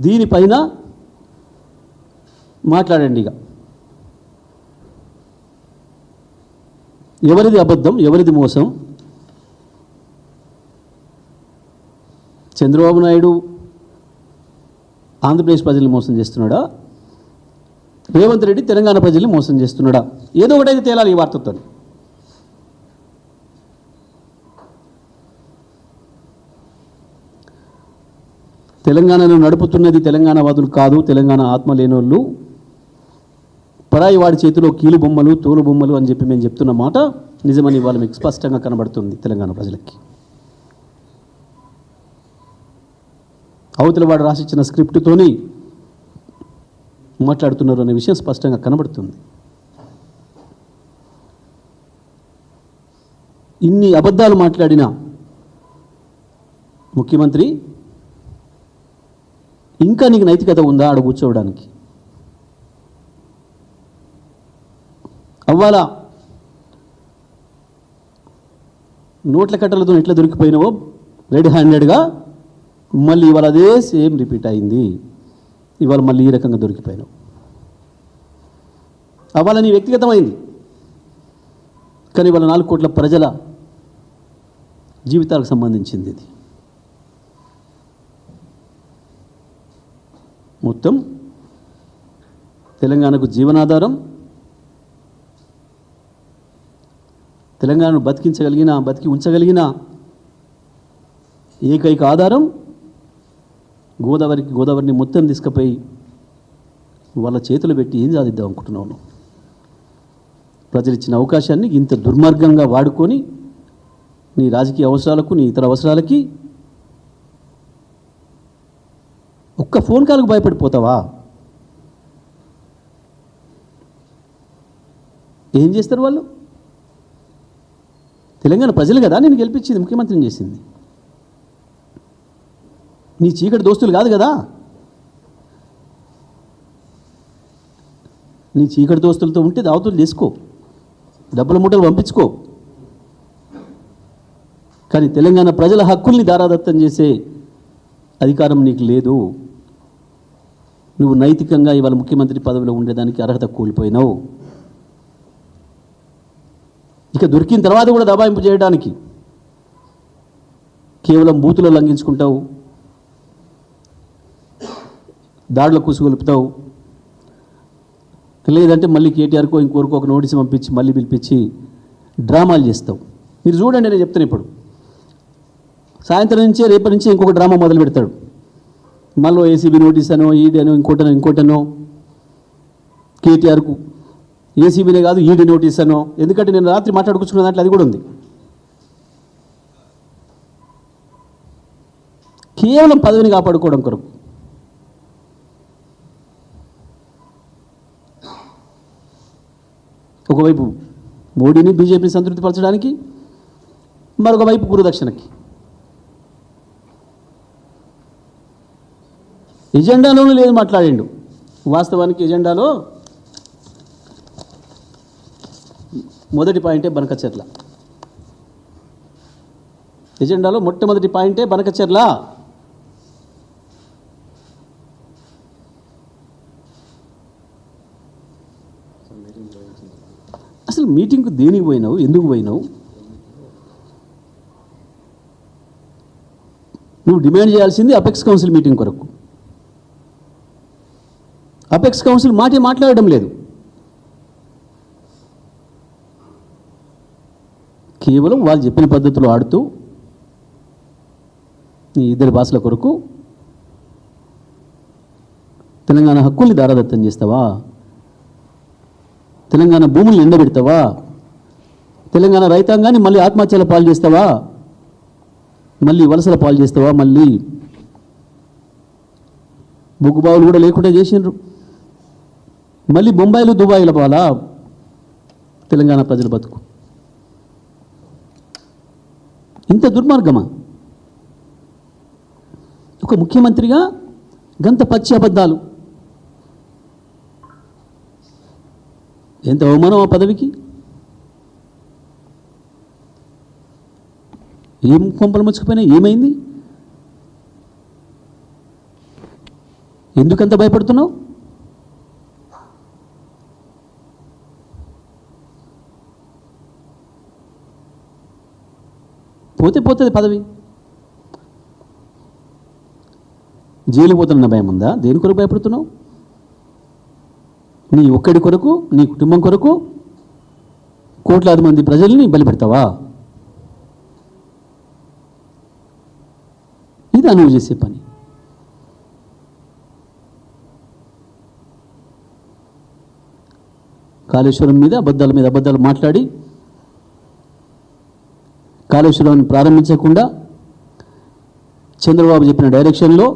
దీనిపైన మాట్లాడండి. ఇక ఎవరిది అబద్ధం, ఎవరిది మోసం? చంద్రబాబు నాయుడు ఆంధ్రప్రదేశ్ ప్రజల్ని మోసం చేస్తున్నాడా? రేవంత్ రెడ్డి తెలంగాణ ప్రజల్ని మోసం చేస్తున్నాడా? ఏదో ఒకటైతే తేలాలి ఈ వార్తతో. తెలంగాణను నడుపుతున్నది తెలంగాణ వాదులు కాదు, తెలంగాణ ఆత్మ లేనోళ్ళు, పరాయి వాడి చేతిలో కీలు బొమ్మలు, తోలు బొమ్మలు అని చెప్పి మేము చెప్తున్న మాట నిజమని ఇవాళ మీకు స్పష్టంగా కనబడుతుంది. తెలంగాణ ప్రజలకి అవతల వాడు రాసిచ్చిన స్క్రిప్ట్తోని మాట్లాడుతున్నారు అనే విషయం స్పష్టంగా కనబడుతుంది. ఇన్ని అబద్ధాలు మాట్లాడిన ముఖ్యమంత్రి ఇంకా నీకు నైతికత ఉందా ఆడ కూర్చోవడానికి? అవ్వాలా నోట్ల కట్టలతో ఎట్లా దొరికిపోయినావో రెడీ హ్యాండెడ్గా మళ్ళీ ఇవాళ అదే సేమ్ రిపీట్ అయింది. ఇవాళ మళ్ళీ ఈ రకంగా దొరికిపోయినావు. అవ్వాల నీ వ్యక్తిగతమైంది, కానీ ఇవాళ 4 కోట్ల ప్రజల జీవితాలకు సంబంధించింది. ఇది మొత్తం తెలంగాణకు జీవనాధారం, తెలంగాణను బతికి ఉంచగలిగిన ఏకైక ఆధారం గోదావరిని మొత్తం తీసుకుపోయి వాళ్ళ చేతులు పెట్టి ఏం సాధిద్దాం అనుకుంటున్నాను. ప్రజలు ఇచ్చిన అవకాశాన్ని ఇంత దుర్మార్గంగా వాడుకొని నీ రాజకీయ అవసరాలకు, నీ ఇతర అవసరాలకి ఒక్క ఫోన్ కాల్కు భయపడిపోతావా? ఏం చేస్తారు వాళ్ళు? తెలంగాణ ప్రజలు కదా నేను గెలిపించింది, ముఖ్యమంత్రిని చేసింది. నీ చీకటి దోస్తులు కాదు కదా. నీ చీకటి దోస్తులతో ఉంటే దావతులు చేసుకో, డబ్బుల మూటలు పంపించుకో, కానీ తెలంగాణ ప్రజల హక్కుల్ని దారాదత్తం చేసే అధికారం నీకు లేదు. నువ్వు నైతికంగా ఇవాళ ముఖ్యమంత్రి పదవిలో ఉండేదానికి అర్హత కోల్పోయినావు. ఇక దొరికిన తర్వాత కూడా దబాయింపు చేయడానికి కేవలం బూతులు లంఘించుకుంటావు, దాడుల కూసుగొలుపుతావు, లేదంటే మళ్ళీ కేటీఆర్కో ఇంకోరికో ఒక నోటీసు పంపించి మళ్ళీ పిలిపించి డ్రామాలు చేస్తావు. మీరు చూడండి, నేను చెప్తాను ఇప్పుడు సాయంత్రం నుంచే రేపటి నుంచి ఇంకొక డ్రామా మొదలు పెడతాడు. మళ్ళీ ఏసీబీ నోటీస్ అనో, ఈడనో, ఇంకోటనో కేటీఆర్కు ఏసీబీనే కాదు ఈడీ నోటీస్ అనో. ఎందుకంటే నేను రాత్రి మాట్లాడుకుంటున్న దాంట్లో అది కూడా ఉంది. కేవలం పదవిని కాపాడుకోవడం కొరకు. ఒకవైపు మోడీని బీజేపీని సంతృప్తిపరచడానికి, మరొక వైపు గురుదక్షిణకి. ఎజెండాలోనూ లేదు మాట్లాడిండు. వాస్తవానికి ఎజెండాలో మొదటి పాయింటే బనకచెర్ల. ఎజెండాలో మొట్టమొదటి పాయింటే బనకచెర్ల. అసలు మీటింగ్కు దేనికి పోయినావు? ఎందుకు పోయినావు? నువ్వు డిమాండ్ చేయాల్సింది అపెక్స్ కౌన్సిల్ మీటింగ్ కొరకు. అపెక్స్ కౌన్సిల్ మాట్లాడడం లేదు. కేవలం వాళ్ళు చెప్పిన పద్ధతిలో ఆడుతూ ఈ ఇద్దరి భాషల కొరకు తెలంగాణ హక్కుల్ని దారాదత్తం చేస్తావా? తెలంగాణ భూముల్ని ఎండబెడతావా? తెలంగాణ రైతాంగాన్ని మళ్ళీ ఆత్మహత్యల పాలు చేస్తావా? మళ్ళీ వలసల పాలు చేస్తావా? మళ్ళీ బొగ్గుబావులు కూడా లేకుండా చేసిండ్రు. మళ్ళీ బొంబాయిలు దుబాయిల పాలా తెలంగాణ ప్రజల బతుకు? ఇంత దుర్మార్గమా? ఒక ముఖ్యమంత్రిగా గంత పచ్చి అబద్ధాలు, ఎంత అవమానం ఆ పదవికి! ఏం కొంపలు ముచ్చుకుపోయినా ఏమైంది? ఎందుకంత భయపడుతున్నావు? పోతే పోతుంది పదవి. జైలు పోతున్న భయం ఉందా? దేని కొరకు భయపడుతున్నావు? నీ ఒక్కడి కొరకు, నీ కుటుంబం కొరకు కోట్లాది మంది ప్రజల్ని బలి పెడతావా? ఇది నువ్వు చేసే పని. కాళేశ్వరం మీద అబద్ధాలు మాట్లాడి కాళేశ్వరాన్ని ప్రారంభించకుండా చంద్రబాబు చెప్పిన డైరెక్షన్లో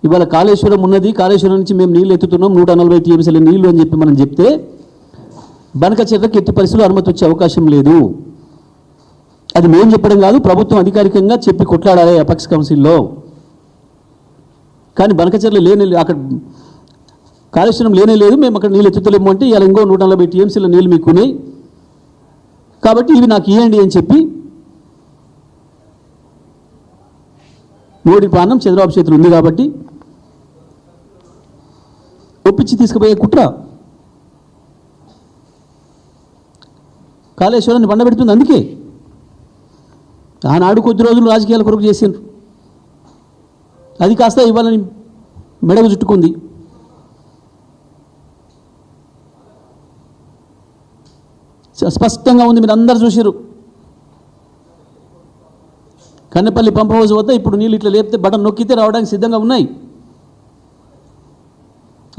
ఇవాళ కాళేశ్వరం ఉన్నది, కాళేశ్వరం నుంచి మేము నీళ్ళు ఎత్తుతున్నాం 140 టీఎంసీల నీళ్లు అని చెప్పి మనం చెప్తే బనకచెర్లకు ఎట్టి పరిస్థితుల్లో అనుమతి వచ్చే అవకాశం లేదు. అది మేము చెప్పడం కాదు, ప్రభుత్వం అధికారికంగా చెప్పి కొట్లాడాలి అపెక్స్ కౌన్సిల్లో. కానీ బనకచెర్ల లేని అక్కడ కాళేశ్వరం లేనే లేదు, మేము అక్కడ నీళ్ళు ఎత్తుతలేము అంటే ఇలా ఇంకో 140 టీఎంసీల నీళ్ళు మీకు ఉన్నాయి కాబట్టి ఇవి నాకు ఇవ్వండి అని చెప్పి మోడీ పాలన చంద్రబాబు చేతులు ఉంది కాబట్టి ఒప్పించి తీసుకుపోయే కుట్ర కాళేశ్వరాన్ని బండబెడుతుంది. అందుకే ఆనాడు కొద్ది రోజులు రాజకీయాల కొరకు చేసిండ్రు, అది కాస్త ఇవ్వాలని మెడకు చుట్టుకుంది. స్పష్టంగా ఉంది, మీరు అందరు చూసిరు. కన్నెపల్లి పంప్ హౌస్ వద్ద ఇప్పుడు నీళ్ళు ఇట్లా లేపితే బటన్ నొక్కితే రావడానికి సిద్ధంగా ఉన్నాయి.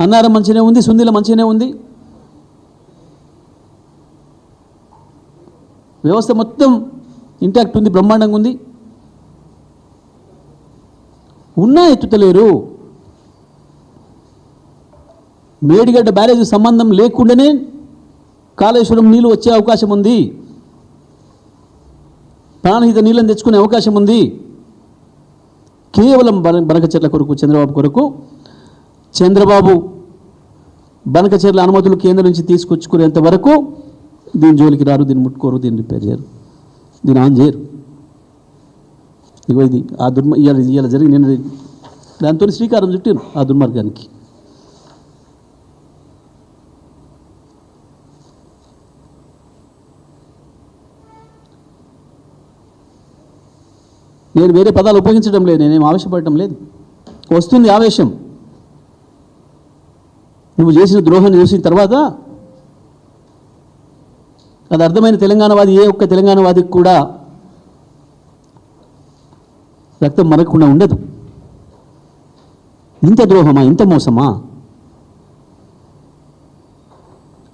అన్నారం మంచిగానే ఉంది, సుందిల మంచిగానే ఉంది, వ్యవస్థ మొత్తం ఇంటాక్ట్ ఉంది, బ్రహ్మాండంగా ఉంది. ఉన్నా ఎత్తుతలేరు. మేడిగడ్డ బ్యారేజ్ సంబంధం లేకుండానే కాళేశ్వరం నీళ్ళు వచ్చే అవకాశం ఉంది, ప్రాణహిత నీళ్ళని తెచ్చుకునే అవకాశం ఉంది. కేవలం బనకచెర్ల కొరకు, చంద్రబాబు కొరకు, చంద్రబాబు బనకచెర్ల అనుమతులు కేంద్రం నుంచి తీసుకొచ్చుకునేంత వరకు దీని జోలికి రారు, దీన్ని ముట్టుకోరు, దీన్ని రిపేర్ చేయరు, దీన్ని ఆన్ చేయరు. ఇగో ఇది ఆ ఇవాళ జరిగి నేను దాంతో శ్రీకారం చుట్టాను ఆ దుర్మార్గానికి. నేను వేరే పదాలు ఉపయోగించడం లేదు, నేనేం ఆవేశపడటం లేదు. వస్తుంది ఆవేశం. నువ్వు చేసిన ద్రోహాన్ని చూసిన తర్వాత అది అర్థమైన తెలంగాణవాది, ఏ ఒక్క తెలంగాణవాదికి కూడా రక్తం మరగకుండా ఉండదు. ఇంత ద్రోహమా, ఇంత మోసమా?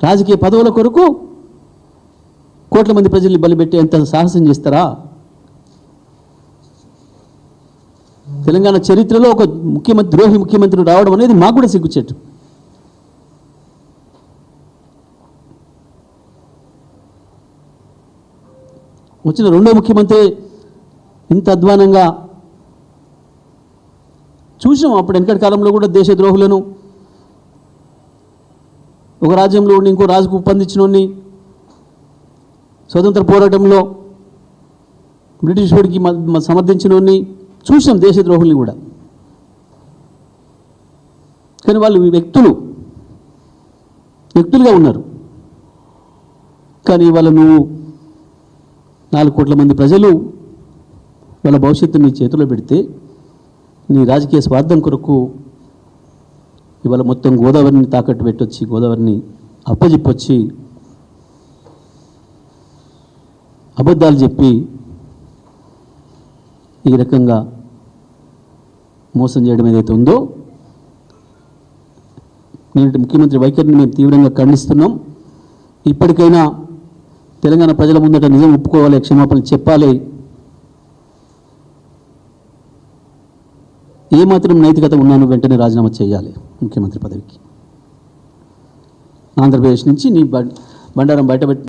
రాజకీయ పదవుల కొరకు కోట్ల మంది ప్రజల్ని బలిపెట్టి ఎంత సాహసం చేస్తారా? తెలంగాణ చరిత్రలో ఒక ద్రోహి ముఖ్యమంత్రి రావడం అనేది మాకు కూడా సిగ్గుచేటు. వచ్చిన రెండో ముఖ్యమంత్రి ఇంత అధ్వానంగా చూసినాం. అప్పుడు వెనకటి కాలంలో కూడా దేశద్రోహులను, ఒక రాజ్యంలో ఉండి ఇంకో రాజుకు ఉప్పందించినోడిని, స్వతంత్ర పోరాటంలో బ్రిటిష్ వాడికి సమర్థించినోడిని చూసాం, దేశద్రోహుల్ని కూడా. కానీ వాళ్ళు వ్యక్తులుగా ఉన్నారు. కానీ వాళ్ళ నువ్వు 4 కోట్ల మంది ప్రజలు వాళ్ళ భవిష్యత్తు నీ చేతిలో పెడితే నీ రాజకీయ స్వార్థం కొరకు ఇవాళ మొత్తం గోదావరిని తాకట్టు పెట్టొచ్చి, గోదావరిని అప్పజెప్పొచ్చి, అబద్ధాలు చెప్పి ఈ రకంగా మోసం చేయడం ఏదైతే ఉందో, నేటి ముఖ్యమంత్రి వైఖరిని మేము తీవ్రంగా ఖండిస్తున్నాం. ఇప్పటికైనా తెలంగాణ ప్రజల ముందట నిజం ఒప్పుకోవాలి, క్షమాపణలు చెప్పాలి. ఏమాత్రం నైతికత ఉన్నాను వెంటనే రాజీనామా చేయాలి ముఖ్యమంత్రి పదవికి. ఆంధ్రప్రదేశ్ నుంచి నీ బండారం బయటపెట్టి